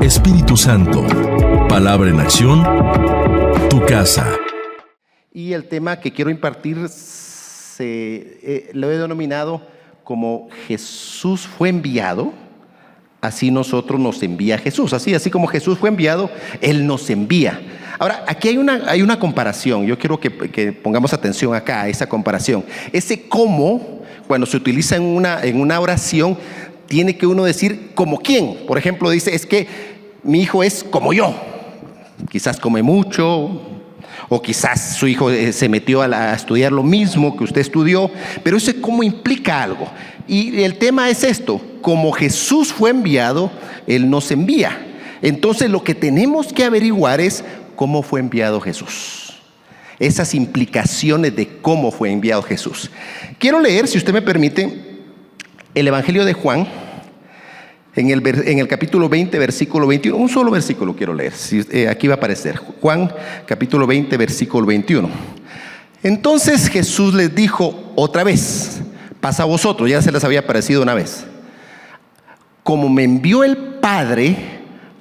Espíritu Santo, palabra en acción, tu casa. Y el tema que quiero impartir lo he denominado como Jesús fue enviado, así nosotros nos envía Jesús. Así como Jesús fue enviado, Él nos envía. Ahora, aquí hay una comparación. Yo quiero que pongamos atención acá a esa comparación. Ese cómo, cuando se utiliza en una oración, tiene que uno decir como quién. Por ejemplo, dice, es que mi hijo es como yo. Quizás come mucho, o quizás su hijo se metió a estudiar lo mismo que usted estudió, pero ese cómo implica algo. Y el tema es esto: como Jesús fue enviado, Él nos envía. Entonces lo que tenemos que averiguar es cómo fue enviado Jesús, esas implicaciones de cómo fue enviado Jesús. Quiero leer, si usted me permite, el Evangelio de Juan, en el capítulo 20, versículo 21. Un solo versículo quiero leer, aquí va a aparecer, Juan capítulo 20, versículo 21. Entonces Jesús les dijo otra vez: pasa a vosotros. Ya se les había aparecido una vez. Como me envió el Padre,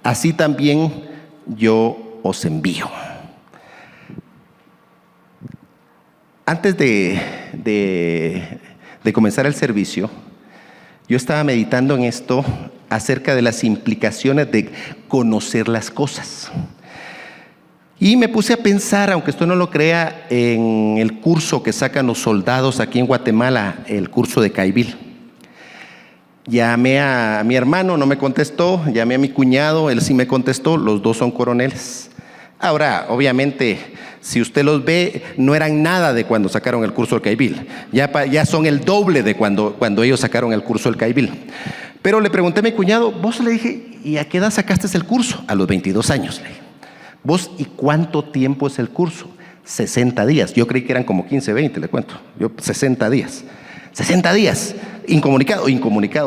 así también yo os envío. Antes de comenzar el servicio, yo estaba meditando en esto acerca de las implicaciones de conocer las cosas. Y me puse a pensar, aunque usted no lo crea, en el curso que sacan los soldados aquí en Guatemala, el curso de Caibil. Llamé a mi hermano, no me contestó. Llamé a mi cuñado, él sí me contestó. Los dos son coroneles. Ahora, obviamente, si usted los ve, no eran nada de cuando sacaron el curso del Caibil. Ya son el doble de cuando ellos sacaron el curso del Caibil. Pero le pregunté a mi cuñado, vos, le dije, ¿y a qué edad sacaste el curso? A los 22 años, le dije. Vos, ¿y cuánto tiempo es el curso? 60 días. Yo creí que eran como 15, 20, le cuento. 60 días. 60 días. Incomunicado,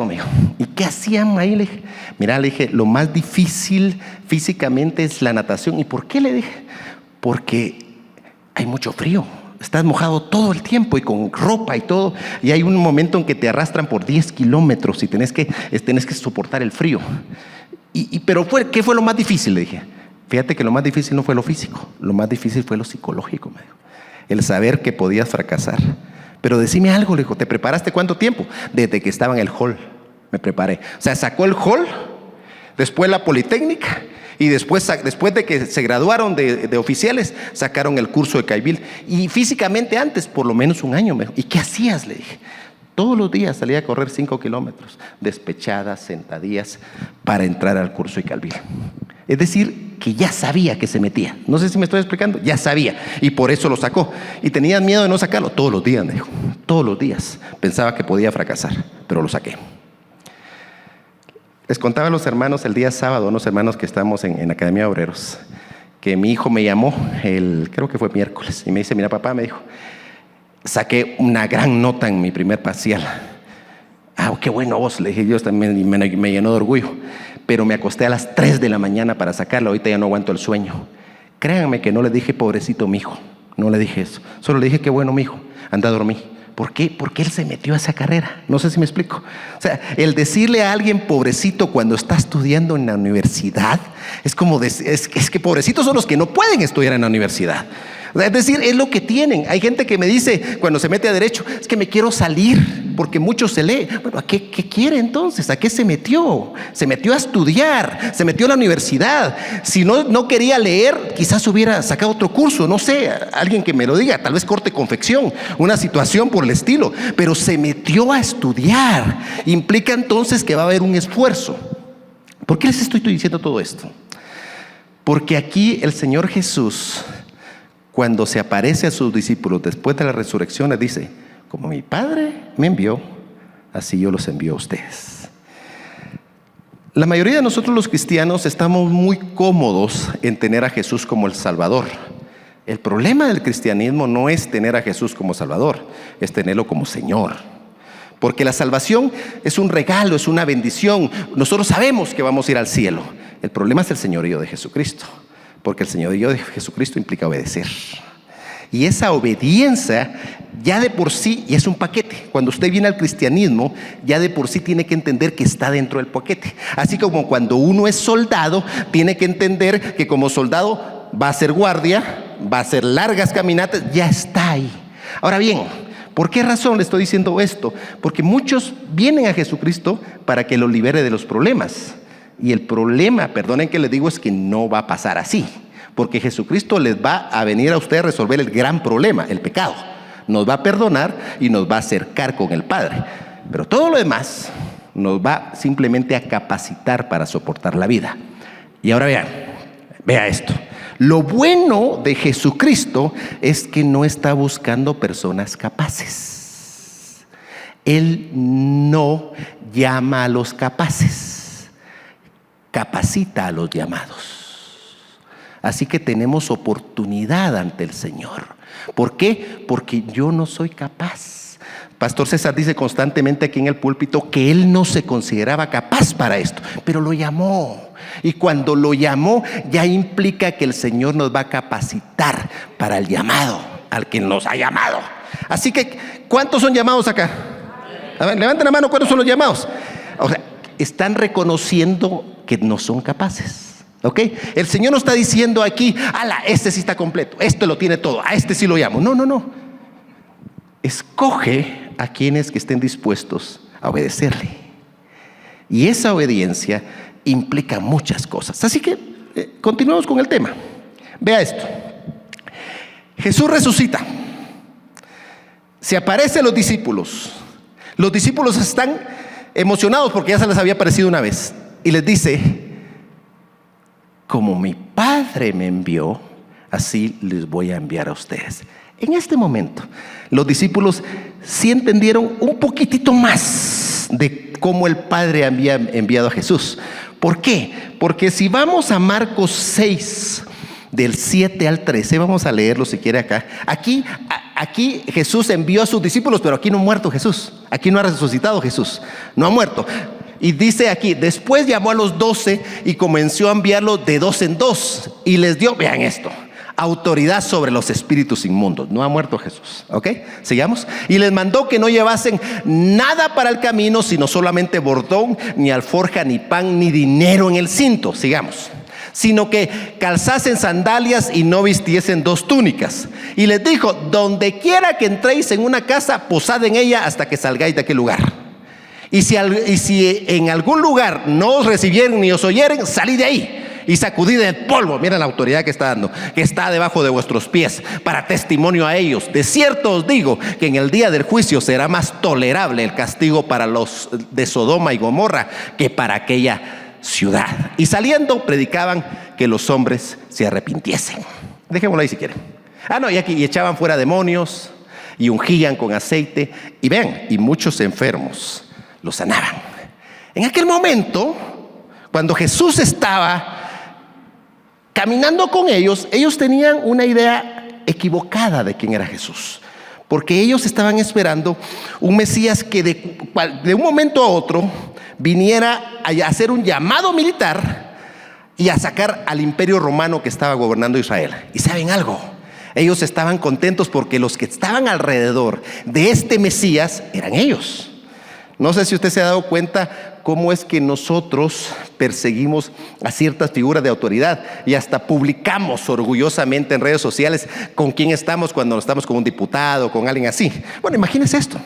me dijo. ¿Y qué hacían ahí? Le dije, mira, le dije, lo más difícil físicamente es la natación. ¿Y por qué? Le dije, porque hay mucho frío. Estás mojado todo el tiempo y con ropa y todo. Y hay un momento en que te arrastran por 10 kilómetros y tenés que soportar el frío. Pero ¿qué fue lo más difícil? Le dije, fíjate que lo más difícil no fue lo físico. Lo más difícil fue lo psicológico, me dijo. El saber que podías fracasar. Pero decime algo, le dijo, ¿te preparaste cuánto tiempo? Desde que estaba en el hall me preparé. O sea, sacó el hall, después la Politécnica, y después de que se graduaron de oficiales, sacaron el curso de Caibil. Y físicamente antes, por lo menos un año. Me dijo, ¿y qué hacías? Le dije, todos los días salía a correr 5 kilómetros, despechadas, sentadillas, para entrar al curso de Caibil. Es decir, que ya sabía que se metía. No sé si me estoy explicando. Ya sabía, y por eso lo sacó. Y tenía miedo de no sacarlo. Todos los días, me dijo, todos los días. Pensaba que podía fracasar, pero lo saqué. Les contaba a los hermanos el día sábado, unos hermanos que estamos en Academia de Obreros, que mi hijo me llamó, creo que fue miércoles, y me dice, mira papá, me dijo, saqué una gran nota en mi primer parcial. Ah, qué bueno vos, le dije. Yo también me llenó de orgullo, pero me acosté a las 3 de la mañana para sacarla. Ahorita ya no aguanto el sueño. Créanme que no le dije pobrecito mi hijo, no le dije eso, solo le dije qué bueno mi hijo, anda a dormir. ¿Por qué? Porque él se metió a esa carrera. No sé si me explico. O sea, el decirle a alguien pobrecito cuando está estudiando en la universidad es como es que pobrecitos son los que no pueden estudiar en la universidad. Es decir, es lo que tienen. Hay gente que me dice cuando se mete a derecho, es que me quiero salir porque mucho se lee. Bueno, ¿a qué quiere entonces? ¿A qué se metió? Se metió a estudiar, se metió a la universidad. Si no quería leer, quizás hubiera sacado otro curso, no sé, alguien que me lo diga, tal vez corte confección, una situación por el estilo, pero se metió a estudiar. Implica entonces que va a haber un esfuerzo. ¿Por qué les estoy diciendo todo esto? Porque aquí el Señor Jesús, cuando se aparece a sus discípulos después de la resurrección, les dice, como mi Padre me envió, así yo los envío a ustedes. La mayoría de nosotros los cristianos estamos muy cómodos en tener a Jesús como el Salvador. El problema del cristianismo no es tener a Jesús como Salvador, es tenerlo como Señor. Porque la salvación es un regalo, es una bendición. Nosotros sabemos que vamos a ir al cielo. El problema es el señorío de Jesucristo. Porque el señorío de Jesucristo implica obedecer. Y esa obediencia ya de por sí y es un paquete. Cuando usted viene al cristianismo, ya de por sí tiene que entender que está dentro del paquete. Así como cuando uno es soldado, tiene que entender que como soldado va a hacer guardia, va a hacer largas caminatas, ya está ahí. Ahora bien, ¿por qué razón le estoy diciendo esto? Porque muchos vienen a Jesucristo para que los libere de los problemas. Y el problema, perdonen que les digo, es que no va a pasar así. Porque Jesucristo les va a venir a usted a resolver el gran problema, el pecado. Nos va a perdonar y nos va a acercar con el Padre. Pero todo lo demás nos va simplemente a capacitar para soportar la vida. Y ahora vea esto. Lo bueno de Jesucristo es que no está buscando personas capaces. Él no llama a los capaces, capacita a los llamados. Así que tenemos oportunidad ante el Señor. ¿Por qué? Porque yo no soy capaz. Pastor César dice constantemente aquí en el púlpito que él no se consideraba capaz para esto, pero lo llamó. Y cuando lo llamó, ya implica que el Señor nos va a capacitar para el llamado, al que nos ha llamado. Así que, ¿cuántos son llamados acá? A ver, levanten la mano, ¿cuántos son los llamados? O sea, están reconociendo que no son capaces. ¿Ok? El Señor no está diciendo aquí, ala, este sí está completo, este lo tiene todo, a este sí lo llamo. No. Escoge a quienes que estén dispuestos a obedecerle. Y esa obediencia implica muchas cosas. Así que continuamos con el tema. Vea esto. Jesús resucita. Se aparece a los discípulos. Los discípulos están emocionados porque ya se les había aparecido una vez. Y les dice: como mi Padre me envió, así les voy a enviar a ustedes. En este momento, los discípulos sí entendieron un poquitito más de cómo el Padre había enviado a Jesús. ¿Por qué? Porque si vamos a Marcos 6, del 7 al 13, vamos a leerlo si quiere acá. Aquí Jesús envió a sus discípulos, pero aquí no ha muerto Jesús. Aquí no ha resucitado Jesús. No ha muerto. Y dice aquí, después llamó a los 12 y comenzó a enviarlos de 2 en 2. Y les dio, vean esto, autoridad sobre los espíritus inmundos. No ha muerto Jesús. ¿Ok? Sigamos. Y les mandó que no llevasen nada para el camino, sino solamente bordón, ni alforja, ni pan, ni dinero en el cinto. Sigamos. Sino que calzasen sandalias y no vistiesen 2 túnicas. Y les dijo: donde quiera que entréis en una casa, posad en ella hasta que salgáis de aquel lugar. Y si en algún lugar no os recibieren ni os oyeren, salid de ahí y sacudid el polvo. Mira la autoridad que está dando, que está debajo de vuestros pies, para testimonio a ellos. De cierto os digo que en el día del juicio será más tolerable el castigo para los de Sodoma y Gomorra que para aquella ciudad. Y saliendo predicaban que los hombres se arrepintiesen. Dejémoslo ahí si quieren. Y echaban fuera demonios y ungían con aceite. Y vean, y muchos enfermos los sanaban. En aquel momento, cuando Jesús estaba caminando con ellos, ellos tenían una idea equivocada de quién era Jesús, porque ellos estaban esperando un Mesías que de un momento a otro viniera a hacer un llamado militar y a sacar al imperio romano que estaba gobernando Israel. Y ¿saben algo? Ellos estaban contentos porque los que estaban alrededor de este Mesías eran ellos. No sé si usted se ha dado cuenta cómo es que nosotros perseguimos a ciertas figuras de autoridad y hasta publicamos orgullosamente en redes sociales con quién estamos cuando estamos con un diputado, con alguien así. Bueno, imagínense esto.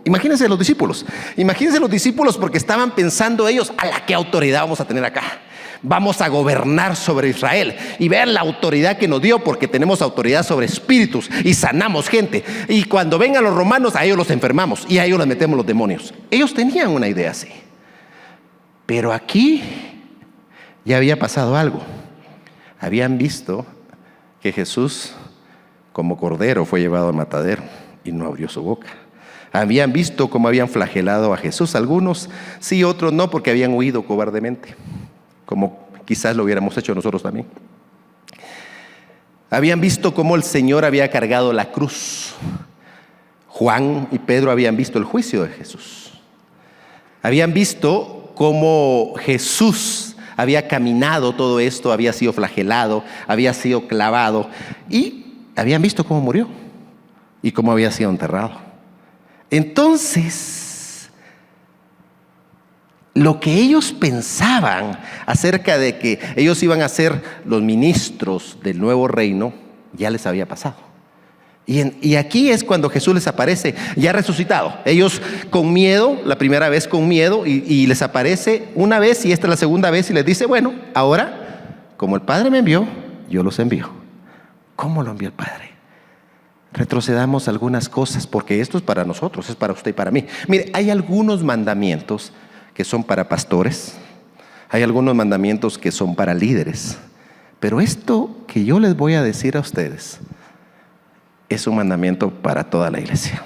Imagínense los discípulos. Imagínense los discípulos porque estaban pensando ellos: ¿a la qué autoridad vamos a tener acá? Vamos a gobernar sobre Israel. Y vean la autoridad que nos dio, porque tenemos autoridad sobre espíritus y sanamos gente. Y cuando vengan los romanos, a ellos los enfermamos y a ellos les metemos los demonios. Ellos tenían una idea así. Pero aquí ya había pasado algo. Habían visto que Jesús, como cordero, fue llevado al matadero y no abrió su boca. Habían visto cómo habían flagelado a Jesús. Algunos sí, otros no, porque habían huido cobardemente, como quizás lo hubiéramos hecho nosotros también. Habían visto cómo el Señor había cargado la cruz. Juan y Pedro habían visto el juicio de Jesús. Habían visto cómo Jesús había caminado todo esto, había sido flagelado, había sido clavado. Y habían visto cómo murió y cómo había sido enterrado. Entonces, lo que ellos pensaban acerca de que ellos iban a ser los ministros del nuevo reino, ya les había pasado. Y aquí es cuando Jesús les aparece ya resucitado. Ellos con miedo, la primera vez con miedo, y les aparece una vez y esta es la segunda vez y les dice, bueno, ahora, como el Padre me envió, yo los envío. ¿Cómo lo envió el Padre? Retrocedamos algunas cosas, porque esto es para nosotros, es para usted y para mí. Mire, hay algunos mandamientos que son para pastores, hay algunos mandamientos que son para líderes, pero esto que yo les voy a decir a ustedes es un mandamiento para toda la iglesia.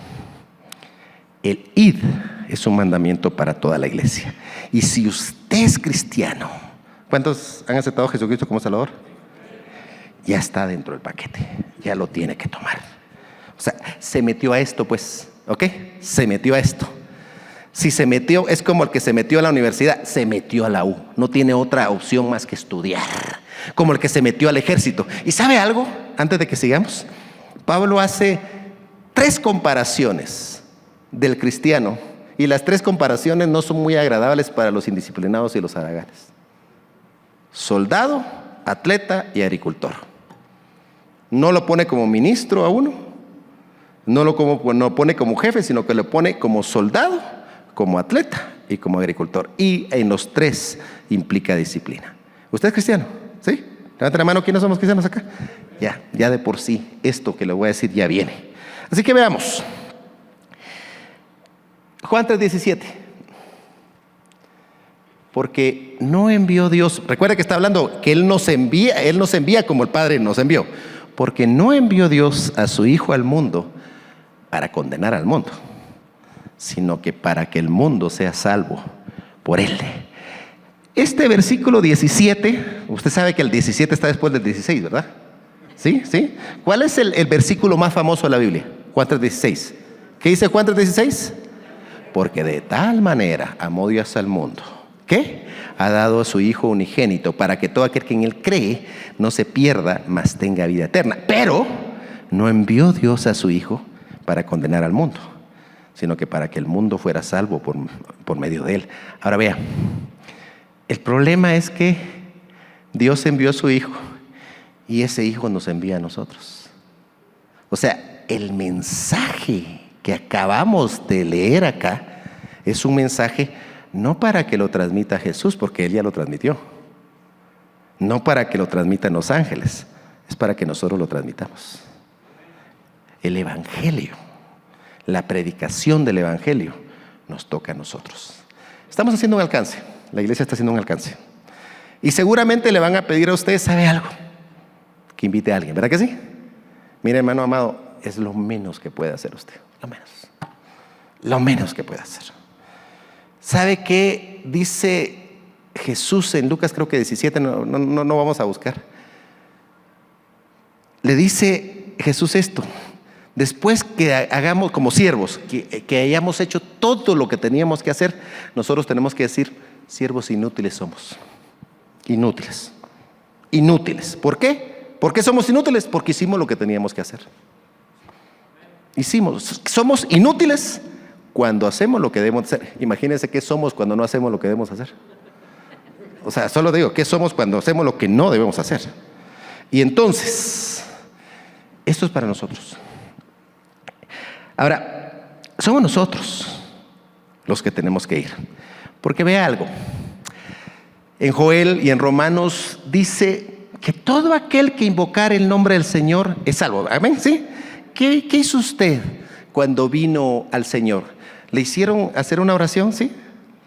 El id es un mandamiento para toda la iglesia. Y si usted es cristiano, ¿cuántos han aceptado a Jesucristo como Salvador? Ya está dentro del paquete, ya lo tiene que tomar. O sea, se metió a esto, pues, ¿ok? Se metió a esto. Si se metió, es como el que se metió a la universidad, se metió a la U. No tiene otra opción más que estudiar. Como el que se metió al ejército. ¿Y sabe algo? Antes de que sigamos, Pablo hace 3 comparaciones del cristiano. Y las 3 comparaciones no son muy agradables para los indisciplinados y los haraganes. Soldado, atleta y agricultor. No lo pone como ministro a uno, no lo pone como jefe, sino que lo pone como soldado, como atleta y como agricultor. Y en los 3 implica disciplina. ¿Usted es cristiano? ¿Sí? Levanta la mano, ¿quiénes somos cristianos acá? Ya de por sí, esto que le voy a decir ya viene. Así que veamos. Juan 3:17. Porque no envió Dios, recuerda que está hablando que Él nos envía como el Padre nos envió. Porque no envió Dios a su Hijo al mundo para condenar al mundo, sino que para que el mundo sea salvo por Él. Este versículo 17, usted sabe que el 17 está después del 16, ¿verdad? ¿Sí? ¿Sí? ¿Cuál es el versículo más famoso de la Biblia? Juan 3:16. ¿Qué dice Juan 3:16? Porque de tal manera amó Dios al mundo, ¿qué? Ha dado a su Hijo unigénito para que todo aquel que en Él cree no se pierda, mas tenga vida eterna. Pero no envió Dios a su Hijo para condenar al mundo, sino que para que el mundo fuera salvo por medio de Él. Ahora vea, el problema es que Dios envió a su Hijo y ese Hijo nos envía a nosotros. O sea, el mensaje que acabamos de leer acá es un mensaje no para que lo transmita Jesús, porque Él ya lo transmitió. No para que lo transmitan los ángeles, es para que nosotros lo transmitamos. El Evangelio, la predicación del Evangelio nos toca a nosotros. Estamos haciendo un alcance, la iglesia está haciendo un alcance. Y seguramente le van a pedir a usted, ¿sabe algo? Que invite a alguien, ¿verdad que sí? Mire, hermano amado, es lo menos que puede hacer usted, lo menos que puede hacer. ¿Sabe qué dice Jesús en Lucas creo que 17? No vamos a buscar. Le dice Jesús esto: después que hagamos como siervos, que hayamos hecho todo lo que teníamos que hacer, nosotros tenemos que decir, siervos inútiles somos. Inútiles. ¿Por qué? ¿Por qué somos inútiles? Porque hicimos lo que teníamos que hacer. Somos inútiles cuando hacemos lo que debemos hacer. Imagínense qué somos cuando no hacemos lo que debemos hacer. O sea, solo digo, ¿qué somos cuando hacemos lo que no debemos hacer? Y entonces, esto es para nosotros. Ahora, somos nosotros los que tenemos que ir. Porque vea algo. En Joel y en Romanos dice que todo aquel que invocar el nombre del Señor es salvo. ¿Amén? ¿Sí? ¿Qué hizo usted cuando vino al Señor? ¿Le hicieron hacer una oración? ¿Sí?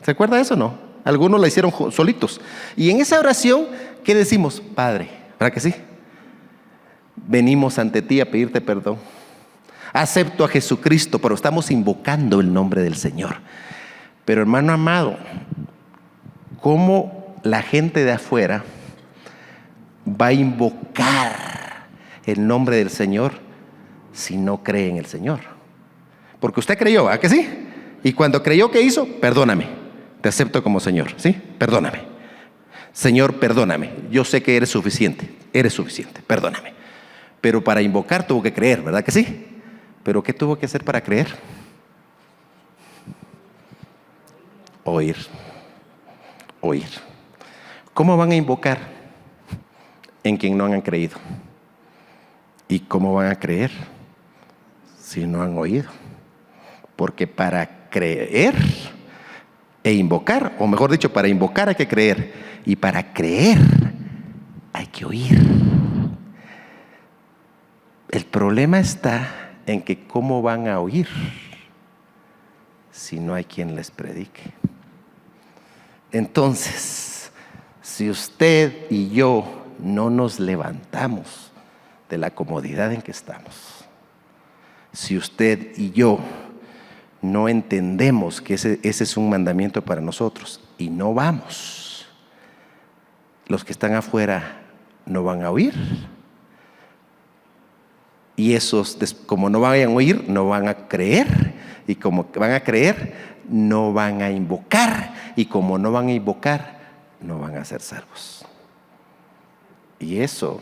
¿Se acuerda de eso o no? Algunos la hicieron solitos. Y en esa oración, ¿qué decimos? Padre, ¿verdad que sí? Venimos ante ti a pedirte perdón. Acepto a Jesucristo, pero estamos invocando el nombre del Señor. Pero hermano amado, ¿cómo la gente de afuera va a invocar el nombre del Señor si no cree en el Señor? Porque usted creyó, ¿a que sí? Y cuando creyó, ¿qué hizo? Perdóname, te acepto como Señor, ¿sí? Perdóname. Señor, perdóname. Yo sé que eres suficiente, perdóname. pero para invocar tuvo que creer, ¿verdad que sí? ¿Pero qué tuvo que hacer para creer? Oír. ¿Cómo van a invocar en quien no han creído? ¿Y cómo van a creer si no han oído? Porque para creer e invocar, o mejor dicho, para invocar hay que creer, y para creer hay que oír. El problema está en que cómo van a oír si no hay quien les predique. Entonces, si usted y yo no nos levantamos de la comodidad en que estamos, si usted y yo no entendemos que ese es un mandamiento para nosotros y no vamos, los que están afuera no van a oír, y esos, como no van a oír, no van a creer, y como van a creer, no van a invocar, y como no van a invocar, no van a ser salvos. Y eso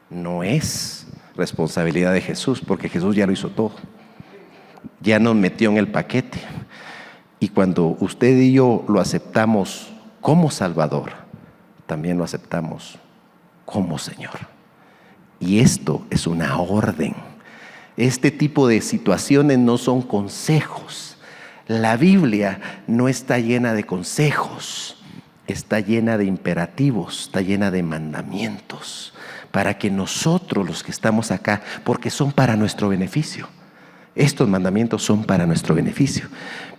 no es responsabilidad de Jesús, porque Jesús ya lo hizo todo, ya nos metió en el paquete. Y cuando usted y yo lo aceptamos como Salvador, también lo aceptamos como Señor. Y esto es una orden. Este tipo de situaciones no son consejos. La Biblia no está llena de consejos, está llena de imperativos, está llena de mandamientos, para que nosotros, los que estamos acá, porque son para nuestro beneficio. Estos mandamientos son para nuestro beneficio.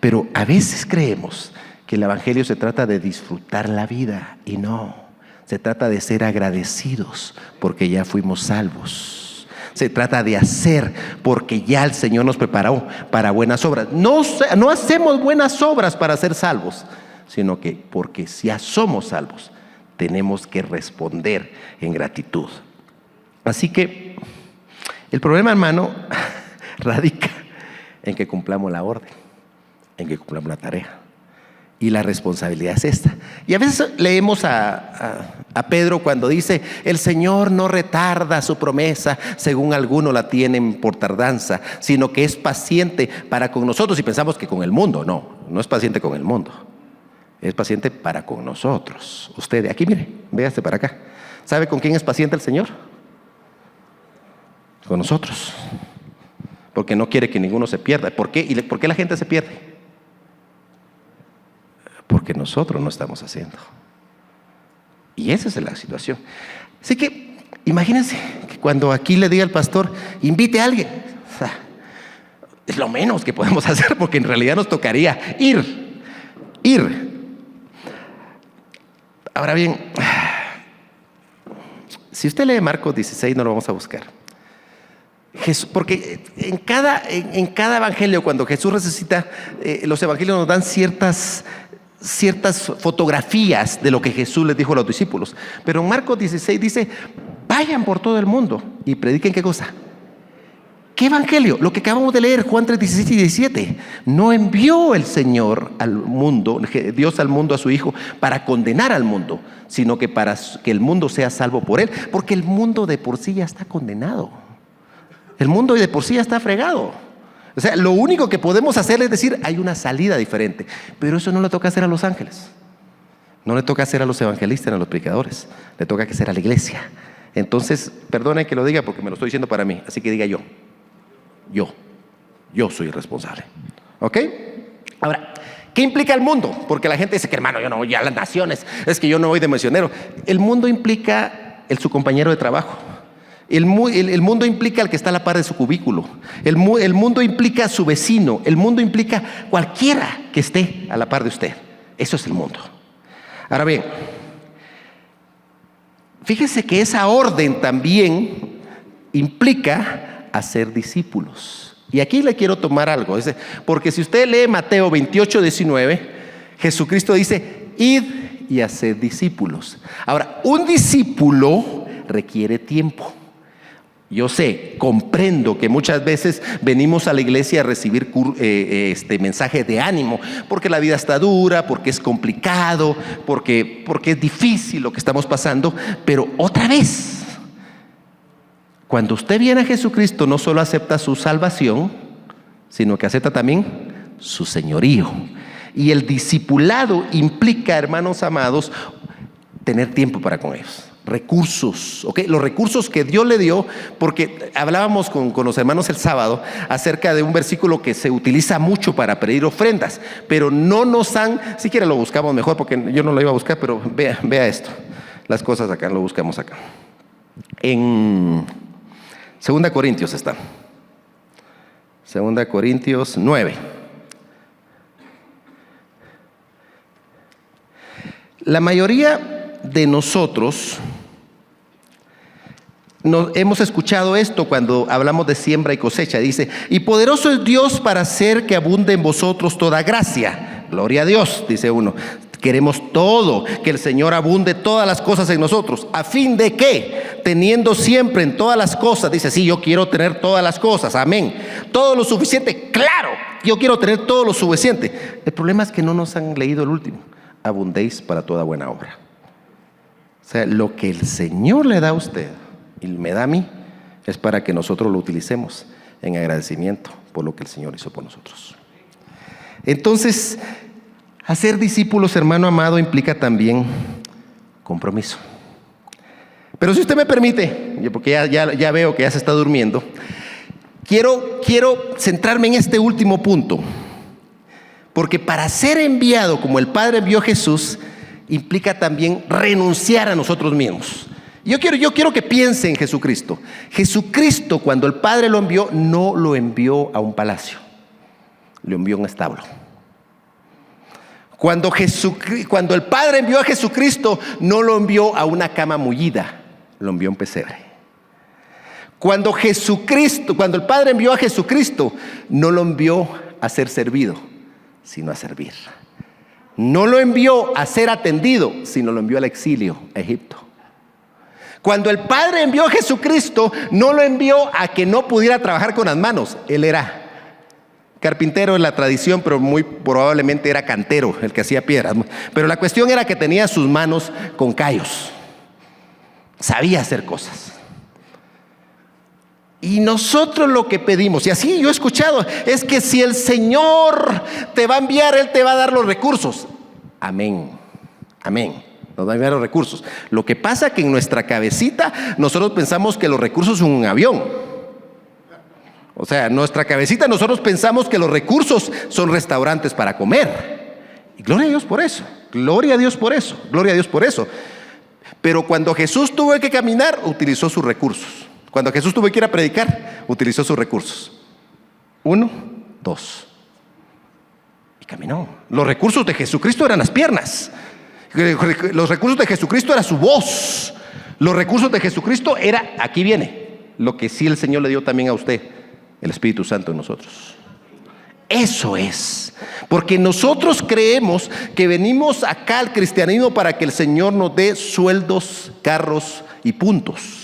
Pero a veces creemos que el Evangelio se trata de disfrutar la vida, y no. Se trata de ser agradecidos porque ya fuimos salvos. Se trata de hacer porque ya el Señor nos preparó para buenas obras. No hacemos buenas obras para ser salvos, sino que porque ya somos salvos, tenemos que responder en gratitud. Así que el problema, hermano, radica en que cumplamos la orden, en que cumplamos la tarea. Y la responsabilidad es esta. Y a veces leemos a Pedro cuando dice: el Señor no retarda su promesa, según algunos la tienen por tardanza, sino que es paciente para con nosotros. Y pensamos que con el mundo. No es paciente con el mundo, es paciente para con nosotros. Usted, aquí mire, véase para acá. ¿Sabe con quién es paciente el Señor? Con nosotros. Porque no quiere que ninguno se pierda. ¿Por qué? ¿Y por qué la gente se pierde? Porque nosotros no estamos haciendo. Y esa es la situación. Así que imagínense que cuando aquí le diga el pastor: invite a alguien, es lo menos que podemos hacer, porque en realidad nos tocaría ir. Ahora bien, si usted lee Marcos 16, no lo vamos a buscar. Jesús, porque en cada evangelio, cuando Jesús resucita, los evangelios nos dan ciertas fotografías de lo que Jesús les dijo a los discípulos. Pero en Marcos 16 dice: vayan por todo el mundo y prediquen. ¿Qué cosa? ¿Qué evangelio? Lo que acabamos de leer, Juan 3, 16 y 17. No envió el Señor al mundo, Dios al mundo, a su Hijo para condenar al mundo, sino que para que el mundo sea salvo por él. Porque el mundo de por sí ya está condenado. El mundo de por sí ya está fregado. O sea, lo único que podemos hacer es decir: hay una salida diferente. Pero eso no le toca hacer a los ángeles, no le toca hacer a los evangelistas, a los predicadores, le toca hacer a la iglesia. Entonces, perdone que lo diga, porque me lo estoy diciendo para mí, así que diga yo soy responsable. ¿Ok? Ahora, ¿qué implica el mundo? Porque la gente dice que, hermano, yo no voy a las naciones, es que yo no voy de misionero. El mundo implica su compañero de trabajo. El mundo implica al que está a la par de su cubículo. El mundo implica a su vecino. El mundo implica cualquiera que esté a la par de usted. Eso es el mundo. Ahora bien, fíjese que esa orden también implica hacer discípulos. Y aquí le quiero tomar algo, porque si usted lee Mateo 28, 19, Jesucristo dice: id y haced discípulos. Ahora, un discípulo requiere tiempo. Yo sé, comprendo que muchas veces venimos a la iglesia a recibir mensajes de ánimo, porque la vida está dura, porque es complicado, porque es difícil lo que estamos pasando. Pero otra vez, Cuando usted viene a Jesucristo, no solo acepta su salvación, sino que acepta también su señorío. Y el discipulado implica, hermanos amados, tener tiempo para con ellos. Recursos, ¿ok? Los recursos que Dios le dio, porque hablábamos con los hermanos el sábado acerca de un versículo que se utiliza mucho para pedir ofrendas, pero no nos han, si quiere lo buscamos mejor, porque yo no lo iba a buscar, pero vea esto, las cosas acá, lo buscamos acá. En 2 Corintios está, 2 Corintios 9. La mayoría de nosotros hemos escuchado esto cuando hablamos de siembra y cosecha. Dice, y poderoso es Dios para hacer que abunde en vosotros toda gracia. Gloria a Dios, dice uno. Queremos todo, que el Señor abunde todas las cosas en nosotros. ¿A fin de qué? Teniendo siempre en todas las cosas. Dice, sí, yo quiero tener todas las cosas. Amén. Todo lo suficiente, claro. Yo quiero tener todo lo suficiente. El problema es que no nos han leído el último. Abundéis para toda buena obra. O sea, lo que el Señor le da a usted y me da a mí es para que nosotros lo utilicemos en agradecimiento por lo que el Señor hizo por nosotros. Entonces, hacer discípulos, hermano amado, implica también compromiso. Pero si usted me permite, porque ya veo que ya se está durmiendo, quiero centrarme en este último punto. Porque para ser enviado como el Padre envió a Jesús, implica también renunciar a nosotros mismos. Yo quiero que piense en Jesucristo. Jesucristo, cuando el Padre lo envió, no lo envió a un palacio, lo envió a un establo. Cuando el Padre envió a Jesucristo, no lo envió a una cama mullida, lo envió a un pesebre. Cuando el Padre envió a Jesucristo, no lo envió a ser servido, sino a servir. No lo envió a ser atendido, sino lo envió al exilio, a Egipto. Cuando el Padre envió a Jesucristo, no lo envió a que no pudiera trabajar con las manos. Él era carpintero en la tradición, pero muy probablemente era cantero, el que hacía piedras. Pero la cuestión era que tenía sus manos con callos. Sabía hacer cosas. Y nosotros lo que pedimos, y así yo he escuchado, es que si el Señor te va a enviar, Él te va a dar los recursos. Amén, amén, nos va a enviar los recursos. Lo que pasa es que en nuestra cabecita nosotros pensamos que los recursos son un avión. O sea, en nuestra cabecita nosotros pensamos que los recursos son restaurantes para comer. Y gloria a Dios por eso, gloria a Dios por eso, gloria a Dios por eso. Pero cuando Jesús tuvo que caminar, utilizó sus recursos. Cuando Jesús tuvo que ir a predicar, utilizó sus recursos. 1, 2. Y caminó. Los recursos de Jesucristo eran las piernas. Los recursos de Jesucristo era su voz. Los recursos de Jesucristo era, aquí viene, lo que sí el Señor le dio también a usted, el Espíritu Santo en nosotros. Eso es. Porque nosotros creemos que venimos acá al cristianismo para que el Señor nos dé sueldos, carros y puntos.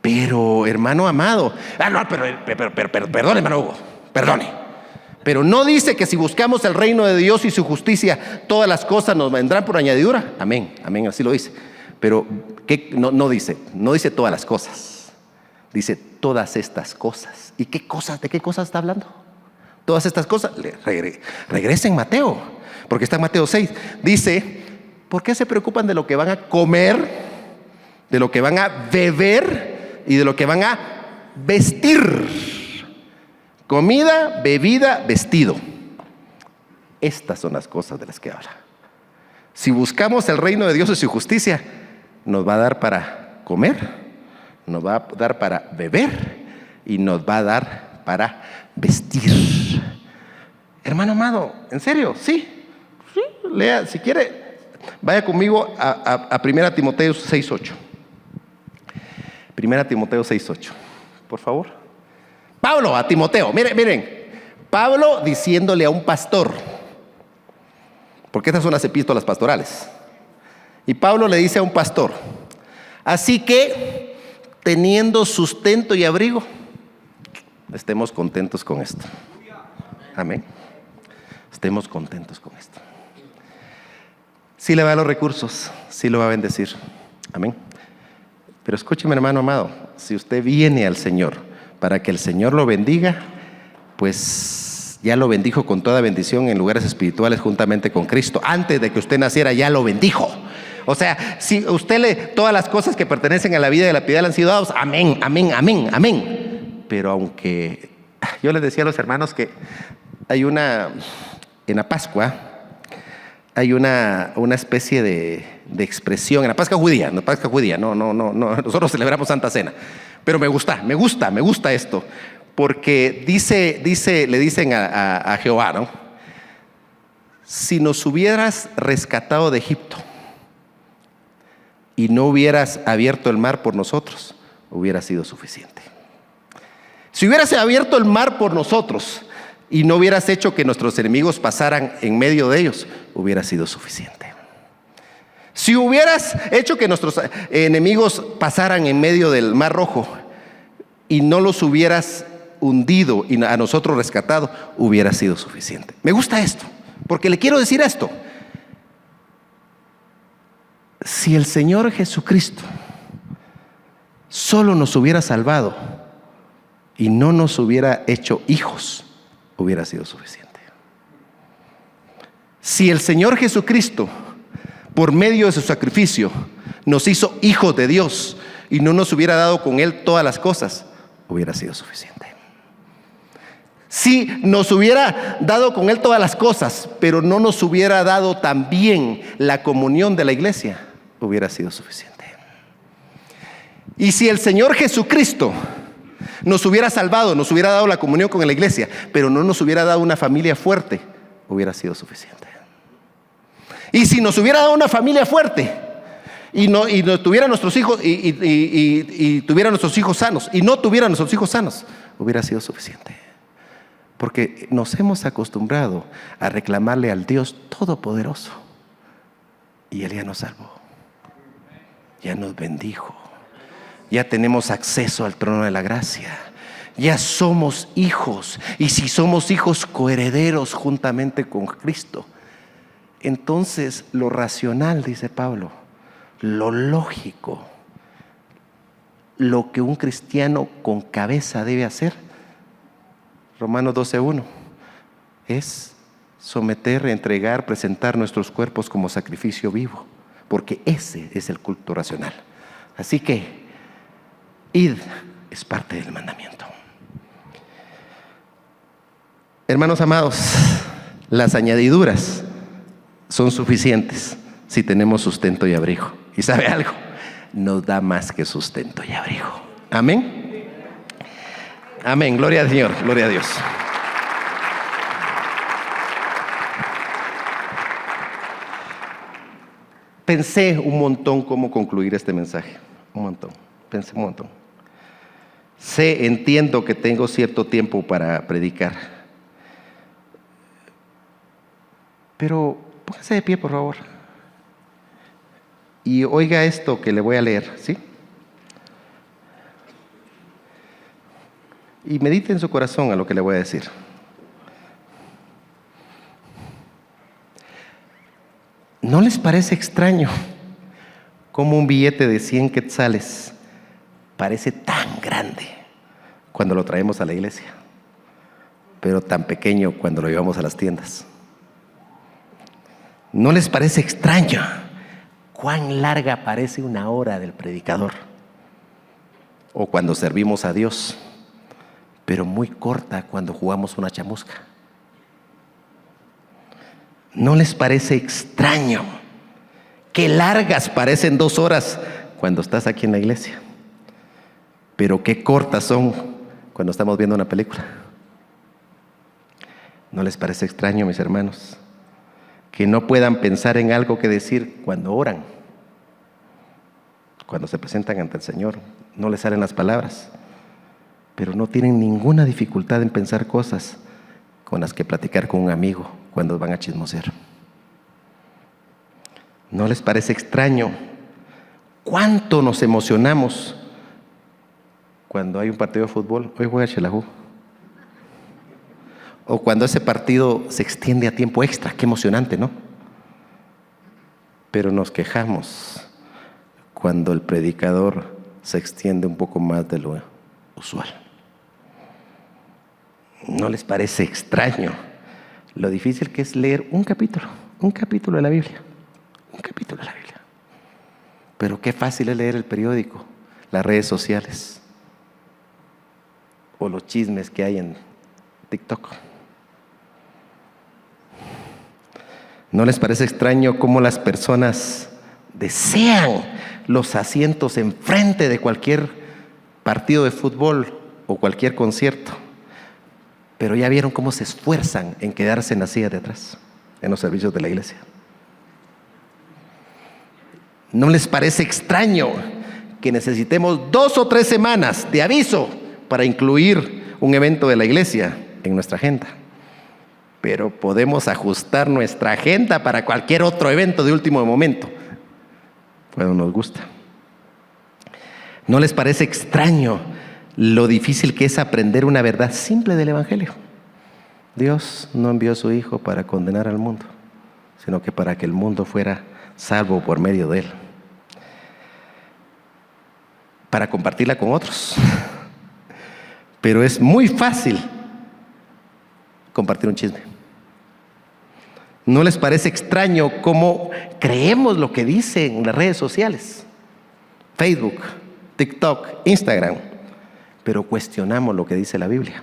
Pero, hermano amado, perdone, hermano Hugo, perdone. Pero no dice que si buscamos el reino de Dios y su justicia, todas las cosas nos vendrán por añadidura. Amén, amén, así lo dice. Pero no dice todas las cosas. Dice todas estas cosas. ¿Y qué cosas? ¿De qué cosas está hablando? Todas estas cosas. Regresen en Mateo, porque está en Mateo 6. Dice, ¿por qué se preocupan de lo que van a comer, de lo que van a beber y de lo que van a vestir? Comida, bebida, vestido. Estas son las cosas de las que habla. Si buscamos el reino de Dios y su justicia, nos va a dar para comer, nos va a dar para beber y nos va a dar para vestir. Hermano amado, ¿en serio? Sí, lea, si quiere, vaya conmigo a 1 Timoteo 6:8. 1 Timoteo 6:8, por favor. Pablo a Timoteo, miren, Pablo diciéndole a un pastor, porque estas son las epístolas pastorales, y Pablo le dice a un pastor, así que teniendo sustento y abrigo, estemos contentos con esto. Amén. Estemos contentos con esto. Sí le va a dar los recursos, sí lo va a bendecir. Amén. Pero escúcheme, hermano amado, si usted viene al Señor para que el Señor lo bendiga, pues ya lo bendijo con toda bendición en lugares espirituales juntamente con Cristo. Antes de que usted naciera ya lo bendijo. O sea, si usted todas las cosas que pertenecen a la vida y a la piedad le han sido dados, amén, amén, amén, amén. Pero aunque yo les decía a los hermanos que en la Pascua hay una especie de expresión, en la Pascua judía, no, nosotros celebramos Santa Cena, pero me gusta esto, porque le dicen a Jehová, ¿no? Si nos hubieras rescatado de Egipto y no hubieras abierto el mar por nosotros, hubiera sido suficiente. Si hubieras abierto el mar por nosotros y no hubieras hecho que nuestros enemigos pasaran en medio de ellos, hubiera sido suficiente. Si hubieras hecho que nuestros enemigos pasaran en medio del Mar Rojo y no los hubieras hundido y a nosotros rescatado, hubiera sido suficiente. Me gusta esto, porque le quiero decir esto. Si el Señor Jesucristo solo nos hubiera salvado y no nos hubiera hecho hijos, hubiera sido suficiente. Si el Señor Jesucristo, por medio de su sacrificio, nos hizo hijos de Dios y no nos hubiera dado con Él todas las cosas, hubiera sido suficiente. Si nos hubiera dado con Él todas las cosas, pero no nos hubiera dado también la comunión de la iglesia, hubiera sido suficiente. Y si el Señor Jesucristo nos hubiera salvado, nos hubiera dado la comunión con la iglesia, pero no nos hubiera dado una familia fuerte, hubiera sido suficiente. Y si nos hubiera dado una familia fuerte y no tuviera nuestros hijos y tuviera nuestros hijos sanos y no tuviera nuestros hijos sanos, hubiera sido suficiente. Porque nos hemos acostumbrado a reclamarle al Dios Todopoderoso y Él ya nos salvó, ya nos bendijo, ya tenemos acceso al trono de la gracia, ya somos hijos, y si somos hijos, coherederos juntamente con Cristo. Entonces lo racional, dice Pablo, lo lógico, lo que un cristiano con cabeza debe hacer, Romanos 12:1, es someter, entregar, presentar nuestros cuerpos como sacrificio vivo, porque ese es el culto racional. Así que id es parte del mandamiento. Hermanos amados, las añadiduras son suficientes si tenemos sustento y abrigo. ¿Y sabe algo? Nos da más que sustento y abrigo. Amén. Amén. Gloria al Señor. Gloria a Dios. Pensé un montón cómo concluir este mensaje. Pensé un montón. Entiendo que tengo cierto tiempo para predicar. Pero póngase de pie, por favor. Y oiga esto que le voy a leer, ¿sí? Y medite en su corazón a lo que le voy a decir. ¿No les parece extraño cómo un billete de 100 quetzales parece tan grande cuando lo traemos a la iglesia, pero tan pequeño cuando lo llevamos a las tiendas? ¿No les parece extraño cuán larga parece una hora del predicador o cuando servimos a Dios, pero muy corta cuando jugamos una chamusca? ¿No les parece extraño qué largas parecen 2 horas cuando estás aquí en la iglesia, pero qué cortas son cuando estamos viendo una película? ¿No les parece extraño, mis hermanos, que no puedan pensar en algo que decir cuando oran? Cuando se presentan ante el Señor, no les salen las palabras, pero no tienen ninguna dificultad en pensar cosas con las que platicar con un amigo cuando van a chismosear. ¿No les parece extraño cuánto nos emocionamos cuando hay un partido de fútbol? Hoy juega Xelajú. O cuando ese partido se extiende a tiempo extra. Qué emocionante, ¿no? Pero nos quejamos cuando el predicador se extiende un poco más de lo usual. ¿No les parece extraño lo difícil que es leer un capítulo de la Biblia? Un capítulo de la Biblia. Pero qué fácil es leer el periódico, las redes sociales o los chismes que hay en TikTok. ¿No les parece extraño cómo las personas desean los asientos enfrente de cualquier partido de fútbol o cualquier concierto? Pero ya vieron cómo se esfuerzan en quedarse en la silla de atrás, en los servicios de la iglesia. ¿No les parece extraño que necesitemos 2 o 3 semanas de aviso para incluir un evento de la iglesia en nuestra agenda? Pero podemos ajustar nuestra agenda para cualquier otro evento de último momento, cuando nos gusta. ¿No les parece extraño lo difícil que es aprender una verdad simple del Evangelio? Dios no envió a su Hijo para condenar al mundo, sino que para que el mundo fuera salvo por medio de Él, para compartirla con otros. Pero es muy fácil compartir un chisme. ¿No les parece extraño cómo creemos lo que dicen las redes sociales? Facebook, TikTok, Instagram. Pero cuestionamos lo que dice la Biblia.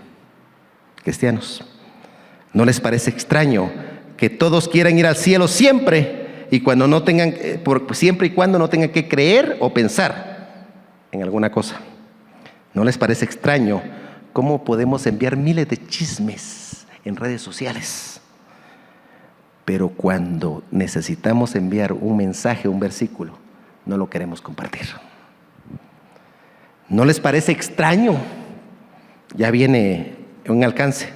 Cristianos, ¿no les parece extraño que todos quieran ir al cielo siempre y cuando no tengan, siempre y cuando no tengan que creer o pensar en alguna cosa? ¿No les parece extraño cómo podemos enviar miles de chismes en redes sociales? Pero cuando necesitamos enviar un mensaje, un versículo, no lo queremos compartir. ¿No les parece extraño? Ya viene un alcance,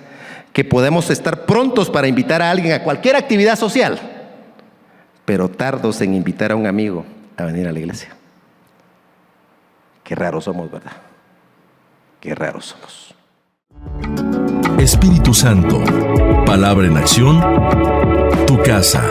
que podemos estar prontos para invitar a alguien a cualquier actividad social, pero tardos en invitar a un amigo a venir a la iglesia. Qué raros somos, ¿verdad? Qué raros somos. Espíritu Santo, palabra en acción, tu casa.